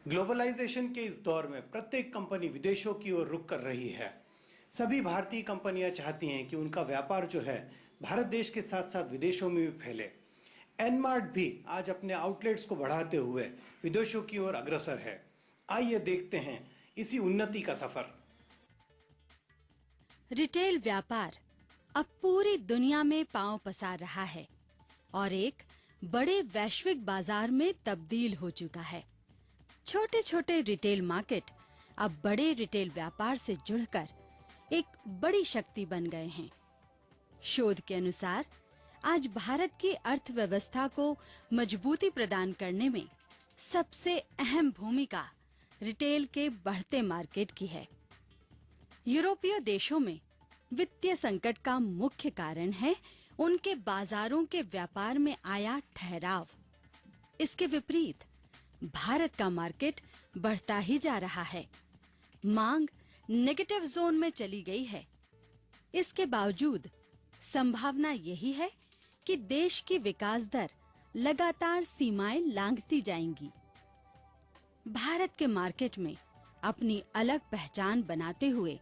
Globalisation के इस दौर में प्रत्येक कंपनी विदेशों की ओर रुख कर रही है। सभी भारतीय कंपनियां चाहती हैं कि उनका व्यापार जो है भारत देश के साथ साथ विदेशों में भी फैले। एनमार्ट भी आज अपने आउटलेट्स को बढ़ाते हुए विदेशों की ओर अग्रसर है। आइए देखते हैं इसी उन्नति का सफर। रिटेल व्यापार अब पूरी दुनिया में पांव पसार रहा है और एक बड़े वैश्विक बाजार में तब्दील हो चुका है। छोटे छोटे रिटेल मार्केट अब बड़े रिटेल व्यापार से जुड़कर एक बड़ी शक्ति बन गए हैं। शोध के अनुसार आज भारत की अर्थव्यवस्था को मजबूती प्रदान करने में सबसे अहम भूमिका रिटेल के बढ़ते मार्केट की है। यूरोपीय देशों में वित्तीय संकट का मुख्य कारण है उनके बाजारों के व्यापार में आया ठहराव। इसके विपरीत भारत का मार्केट बढ़ता ही जा रहा है। मांग नेगेटिव जोन में चली गई है। इसके बावजूद संभावना यही है कि देश की विकास दर लगातार सीमाएं लांघती जाएंगी। भारत के मार्केट में अपनी अलग पहचान बनाते हुए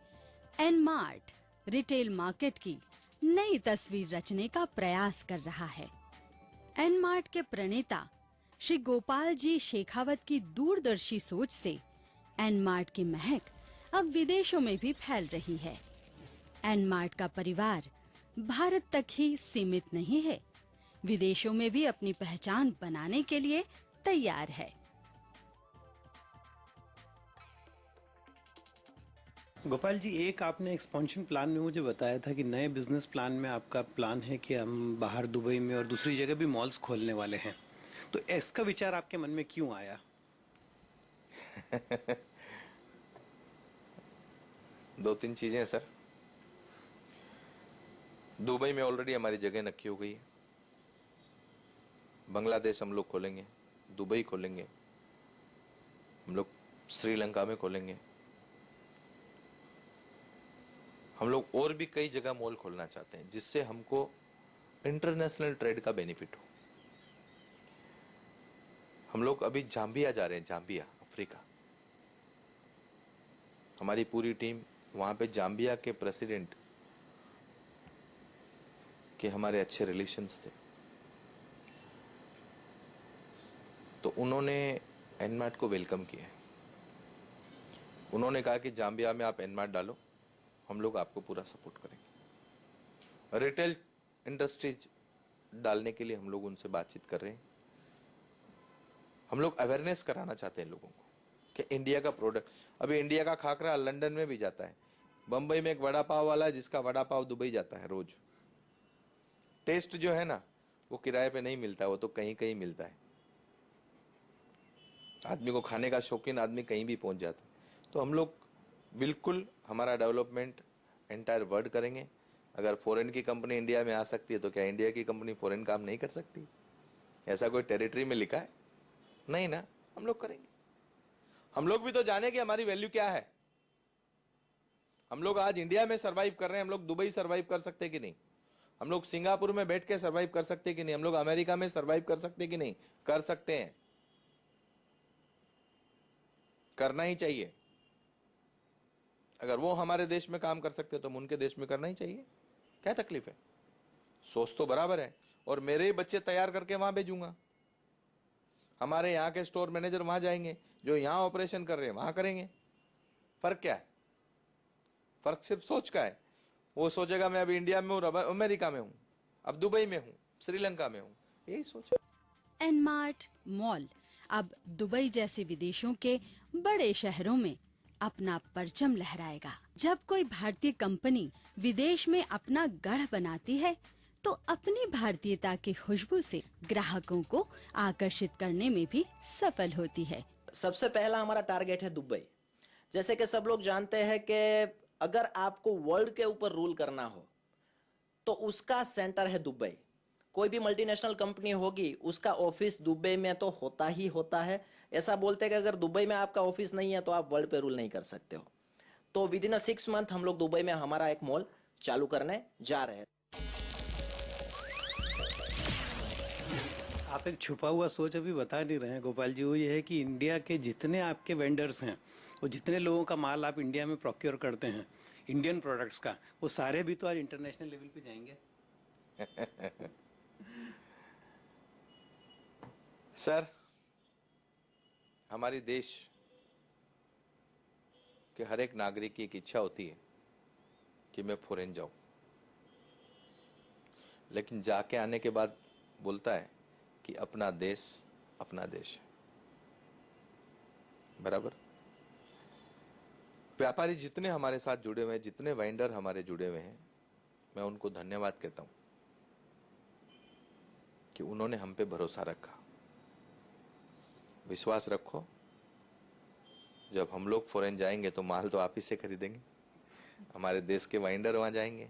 एनमार्ट रिटेल मार्केट की नई तस्वीर रचने का प्रयास कर रहा है। एनमार्ट के प्रणेता श्री गोपाल जी शेखावत की दूरदर्शी सोच से एनमार्ट की महक अब विदेशों में भी फैल रही है। एनमार्ट का परिवार भारत तक ही सीमित नहीं है, विदेशों में भी अपनी पहचान बनाने के लिए तैयार है। गोपाल जी, एक आपने एक्सपेंशन प्लान में मुझे बताया था कि नए बिजनेस प्लान में आपका प्लान है कि हम बाहर दुबई में और दूसरी जगह भी मॉल्स खोलने वाले हैं। तो इसका विचार आपके मन में क्यों आया? दो तीन चीजें हैं सर। दुबई में ऑलरेडी हमारी जगह नक्की हो गई है। बांग्लादेश हम लोग खोलेंगे, दुबई खोलेंगे, हम लोग श्रीलंका में खोलेंगे, हम लोग और भी कई जगह मॉल खोलना चाहते हैं जिससे हमको इंटरनेशनल ट्रेड का बेनिफिट हो। हम लोग अभी जाम्बिया जा रहे हैं, जाम्बिया अफ्रीका। हमारी पूरी टीम वहां पे जाम्बिया के प्रेसिडेंट के हमारे अच्छे रिलेशंस थे, तो उन्होंने एनमार्ट को वेलकम किया। उन्होंने कहा कि जाम्बिया में आप एनमार्ट डालो, हम लोग आपको पूरा सपोर्ट करेंगे। रिटेल इंडस्ट्रीज डालने के लिए हम लोग उनसे बातचीत कर रहे हैं। हम लोग अवेयरनेस कराना चाहते हैं लोगों को कि इंडिया का प्रोडक्ट, अभी इंडिया का खाकरा लंदन में भी जाता है। बंबई में एक वड़ा पाव वाला है जिसका वड़ा पाव दुबई जाता है रोज। टेस्ट जो है ना वो किराए पे नहीं मिलता, वो तो कहीं कहीं मिलता है। आदमी को खाने का शौकीन आदमी कहीं भी पहुंच जाता है। तो हम लोग बिल्कुल हमारा डेवलपमेंट एंटायर वर्ल्ड करेंगे। अगर फॉरेन की कंपनी इंडिया में आ सकती है तो क्या इंडिया की कंपनी फॉरेन काम नहीं कर सकती? ऐसा कोई टेरिटरी में लिखा है? नहीं ना, हम लोग करेंगे। हम लोग भी तो जाने कि हमारी वैल्यू क्या है। हम लोग आज इंडिया में सरवाइव कर रहे हैं, हम लोग दुबई सरवाइव कर सकते कि नहीं? हम लोग सिंगापुर में बैठ के सरवाइव कर सकते कि नहीं? हम लोग अमेरिका में सरवाइव कर सकते कि नहीं? कर सकते हैं, करना ही चाहिए। अगर वो हमारे देश में काम कर सकते तो हम उनके देश में करना ही चाहिए। क्या तकलीफ है? सोच तो बराबर है। और मेरे ही बच्चे तैयार करके वहां भेजूंगा। हमारे यहाँ के स्टोर मैनेजर वहां जाएंगे, जो यहां ऑपरेशन कर रहे हैं वहां करेंगे। फर्क क्या है? फर्क सिर्फ सोच का है। वो सोचेगा मैं अभी इंडिया में हूं, अब अमेरिका में हूं, अब दुबई में हूं, श्रीलंका में हूं, यही सोच। एनमार्ट मॉल अब दुबई जैसे विदेशों के बड़े शहरों में अपना परचम लहराएगा। जब कोई भारतीय कंपनी विदेश में अपना गढ़ बनाती है तो अपनी भारतीयता की खुशबू से ग्राहकों को आकर्षित करने में भी सफल होती है। सबसे पहला हमारा टारगेट है दुबई। जैसे कि सब लोग जानते हैं कि अगर आपको वर्ल्ड के ऊपर रूल करना हो तो उसका सेंटर है दुबई। कोई भी मल्टीनेशनल कंपनी होगी उसका ऑफिस दुबई में तो होता ही होता है। ऐसा बोलते हैं कि अगर दुबई में आपका ऑफिस नहीं है तो आप वर्ल्ड पे रूल नहीं कर सकते हो। तो विद इन 6 मंथ हम लोग दुबई में हमारा एक मॉल चालू करने जा रहे हैं। आप एक छुपा हुआ सोच अभी बता नहीं रहे हैं गोपाल जी, वो ये है कि इंडिया के जितने आपके वेंडर्स हैं, वो जितने लोगों का माल आप इंडिया में प्रोक्योर करते हैं इंडियन प्रोडक्ट्स का, वो सारे भी तो आज इंटरनेशनल लेवल पे जाएंगे। सर, हमारी देश के हर एक नागरिक की एक इच्छा होती है कि मैं फॉरेन जाऊं, लेकिन जाके आने के बाद बोलता है कि अपना देश है। बराबर। व्यापारी जितने हमारे साथ जुड़े हुए हैं, जितने वेंडर हमारे जुड़े हुए हैं, मैं उनको धन्यवाद कहता हूं कि उन्होंने हम पे भरोसा रखा। विश्वास रखो, जब हम लोग फॉरेन जाएंगे तो माल तो आप ही से खरीदेंगे, हमारे देश के वेंडर वहां जाएंगे,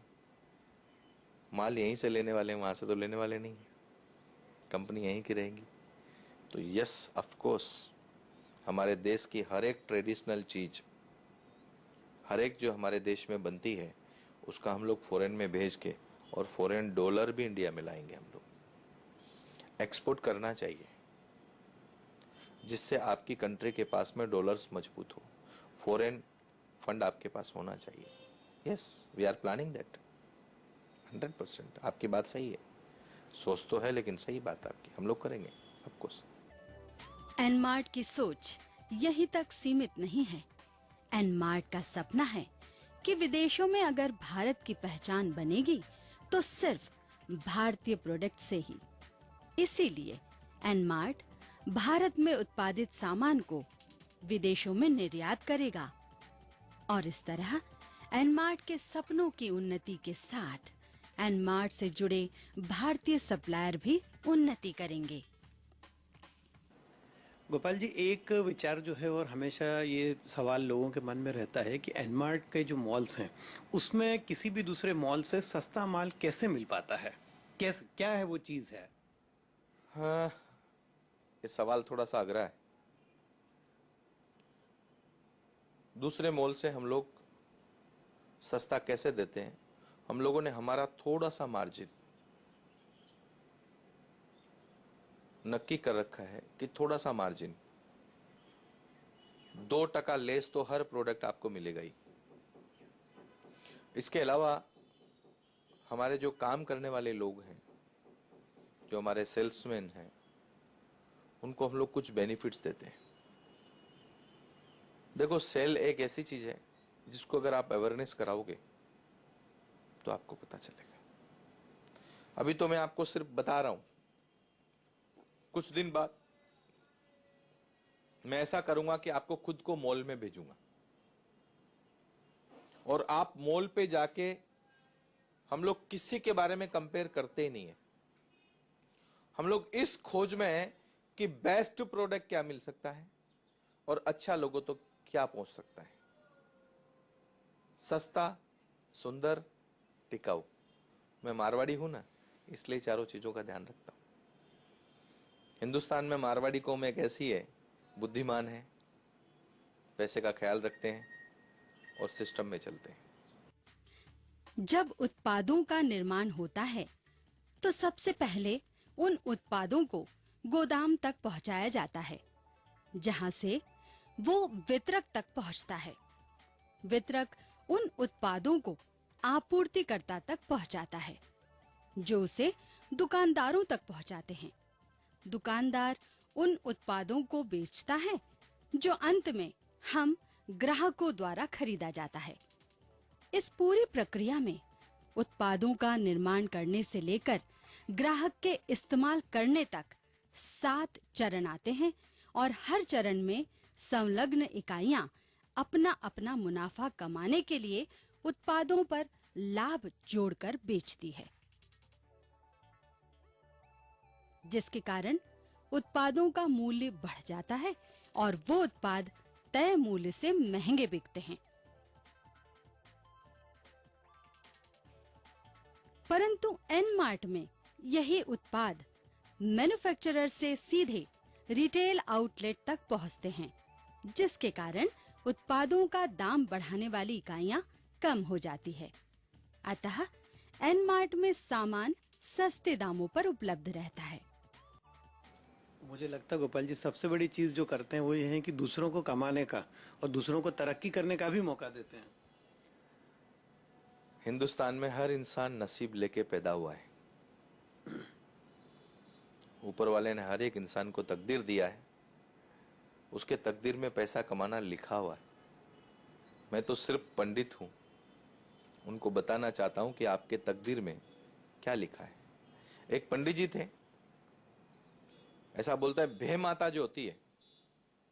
माल यहीं से लेने वाले हैं, वहां से तो लेने वाले नहीं, कंपनी यहीं की रहेगी। तो यस, ऑफ कोर्स, हमारे देश की हर एक ट्रेडिशनल चीज, हर एक जो हमारे देश में बनती है, उसका हम लोग फॉरेन में भेज के और फॉरेन डॉलर भी इंडिया में लाएंगे। हम लोग एक्सपोर्ट करना चाहिए, जिससे आपकी कंट्री के पास में डॉलर्स मजबूत हो, फॉरेन फंड आपके पास होना चाहिए। Yes, we are planning that 100%। आपकी बात सही है, सोच तो है लेकिन सही बात आपकी, हम लोग करेंगे ऑफकोर्स। एनमार्ट की सोच यहीं तक सीमित नहीं है। एनमार्ट का सपना है कि विदेशों में अगर भारत की पहचान बनेगी तो सिर्फ भारतीय प्रोडक्ट से ही। इसीलिए एनमार्ट भारत में उत्पादित सामान को विदेशों में निर्यात करेगा और इस तरह एनमार्ट के सपनों की उन्नति के साथ एनमार्ट से जुड़े भारतीय सप्लायर भी उन्नति करेंगे। गोपाल जी, एक विचार जो है और हमेशा ये सवाल लोगों के मन में रहता है कि एनमार्ट के जो मॉल्स हैं उसमें किसी भी दूसरे मॉल से सस्ता माल कैसे मिल पाता है, कैसे, क्या है वो चीज है? हाँ, ये सवाल थोड़ा सा अगरा है। दूसरे मॉल से हम लोग सस्ता कैसे देते हैं? हम लोगों ने हमारा थोड़ा सा मार्जिन नक्की कर रखा है कि थोड़ा सा मार्जिन 2% लेस तो हर प्रोडक्ट आपको मिलेगा ही। इसके अलावा हमारे जो काम करने वाले लोग हैं, जो हमारे सेल्समैन हैं, उनको हम लोग कुछ बेनिफिट्स देते हैं। देखो, सेल एक ऐसी चीज है जिसको अगर आप अवेयरनेस कराओगे तो आपको पता चलेगा। अभी तो मैं आपको सिर्फ बता रहा हूं, कुछ दिन बाद मैं ऐसा करूंगा कि आपको खुद को मॉल में भेजूंगा और आप मॉल पे जाके, हम लोग किसी के बारे में कंपेयर करते ही नहीं है, हम लोग इस खोज में हैं कि बेस्ट प्रोडक्ट क्या मिल सकता है और अच्छा लोगों तो क्या पहुंच सकता है, सस्ता, सुंदर, टिकाऊ। मैं मारवाड़ी हूं ना, इसलिए चारों चीजों का ध्यान रखता हूं। हिंदुस्तान में मारवाड़ी कौम एक ऐसी है, बुद्धिमान है, पैसे का ख्याल रखते हैं और सिस्टम में चलते हैं। जब उत्पादों का निर्माण होता है तो सबसे पहले उन उत्पादों को गोदाम तक पहुंचाया जाता है, जहां से वो वितरक तक पहुंचता है। वितरक उन उत्पादों को आपूर्तिकर्ता तक पहुंचाता है, जो उसे दुकानदारों तक पहुंचाते हैं। दुकानदार उन उत्पादों को बेचता है, जो अंत में हम ग्राहकों द्वारा खरीदा जाता है। इस पूरी प्रक्रिया में उत्पादों का निर्माण करने से लेकर ग्राहक के इस्तेमाल करने तक 7 चरण आते हैं और हर चरण में संलग्न इकाइयां अपना अपना मुनाफा कमाने के लिए उत्पादों पर लाभ जोड़कर बेचती है, जिसके कारण उत्पादों का मूल्य बढ़ जाता है और वो उत्पाद तय मूल्य से महंगे बिकते हैं। परंतु एनमार्ट में यही उत्पाद मैन्युफैक्चरर से सीधे रिटेल आउटलेट तक पहुंचते हैं, जिसके कारण उत्पादों का दाम बढ़ाने वाली इकाइयां कम हो जाती है। अतः एनमार्ट में सामान सस्ते दामों पर उपलब्ध रहता है। मुझे लगता है गोपाल जी सबसे बड़ी चीज जो करते हैं वो ये है कि दूसरों को कमाने का और दूसरों को तरक्की करने का भी मौका देते हैं। हिंदुस्तान में हर इंसान नसीब लेके पैदा हुआ है। ऊपर वाले ने हर एक इंसान को तकदीर दिया है, उसके तकदीर में पैसा कमाना लिखा हुआ है। मैं तो सिर्फ पंडित हूं, उनको बताना चाहता हूं कि आपके तकदीर में क्या लिखा है। एक पंडित जी थे, ऐसा बोलता है भे माता जो होती है